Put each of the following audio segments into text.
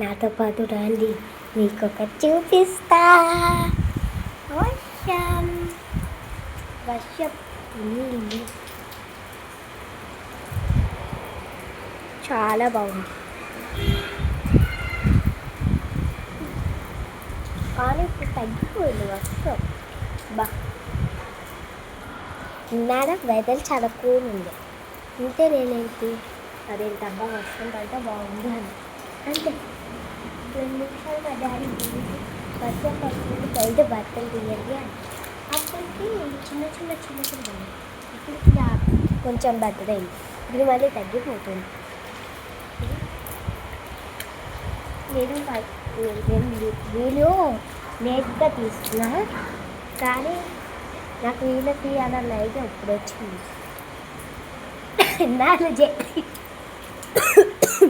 నాతో పాటు రండి, మీకు ఒకటి చూపిస్తా. వర్షం వర్షం నీళ్ళు చాలా బాగుంది. కానీ ఇప్పుడు తగ్గిపోయింది వర్షం. నిన్న వెదర్ చాలా కూల్ ఉంది. ఉంటే నేనేంటి అదేంటబ్బా వర్షం పడితే బాగుంది అని అంతే. 2 నిమిషాలు మా డాడీ వర్షం పడుతుంది బయట బట్టలు తీయండి అని. అప్పటికి చిన్న చిన్న ఇప్పటికి కొంచెం బద్దలైంది. ఇది మళ్ళీ తగ్గిపోతుంది. నేను వీడియో లేట్గా తీసుకున్నా, కానీ నాకు వీళ్ళ తీయాలన్న అయితే ఇప్పుడు వచ్చింది. నాన్న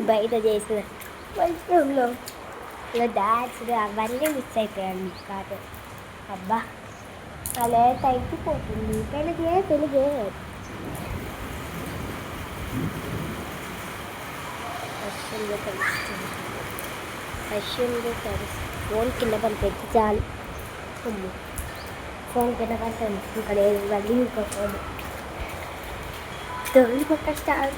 బయట చేసిన వర్షంలో డాన్స్ అవన్నీ మిస్ అయిపోయాను కాదు. అబ్బా అలా తగ్గిపోతుంది. తెలుగే వర్షంలో తడుస్తుంది. ఫోన్ కింద పడిపెట్టి చాలు. ఫోన్ కింద పడుతుంది. ఇక్కడ మళ్ళీ ఇంకో ఫోన్ తోలు కష్టాలు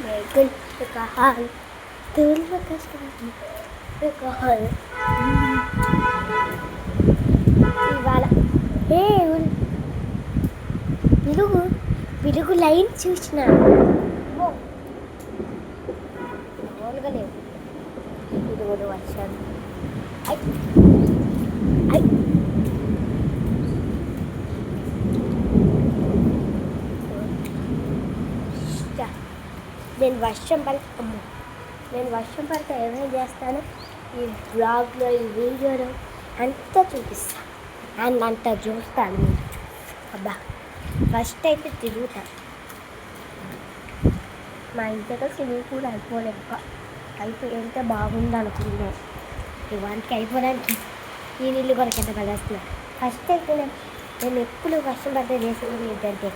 ఇవాళ పిలుగు లైన్ చూసిన మామూలుగా లేవు. ఇది కూడా వర్షాలు. నేను వర్షం పడితే ఏమేమి చేస్తాను ఈ బ్లాగ్లో, ఈ వీడియోలో అంతా చూపిస్తాను అండ్ అంతా చూస్తాను. మీరు అబ్బా ఫస్ట్ అయితే తిరుగుతాను. మా ఇంటితో స్విమ్మింగ్ పూల్ అయిపోయింటే బాగుంది అనుకున్నాను. ఇవానికి అయిపోవడానికి ఈ నీళ్ళు కొరకు ఎంత పడేస్తున్నాను. ఫస్ట్ అయితే నేను ఎప్పుడు వర్షం పడితే చేసేది ఏంటంటే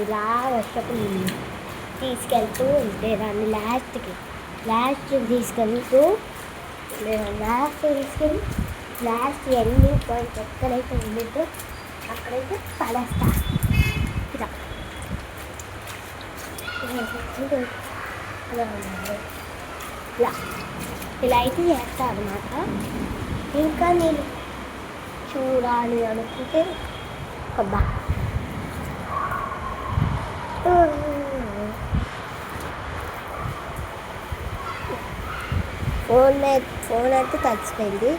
ఇలా వర్షపు నీళ్ళు తీసుకెళ్తూ ఉంటే దాన్ని లాస్ట్కి తీసుకెళ్తూ లాస్ట్ ఎన్ని పాయింట్స్ ఎక్కడైతే ఉండిద్దో అక్కడైతే పడేస్తా. ఇలా అయితే చేస్తా అన్నమాట. ఇంకా నేను చూడాలి అనుకుంటే అబ్బా ఫోన్ అయితే తడిచిపోయింది.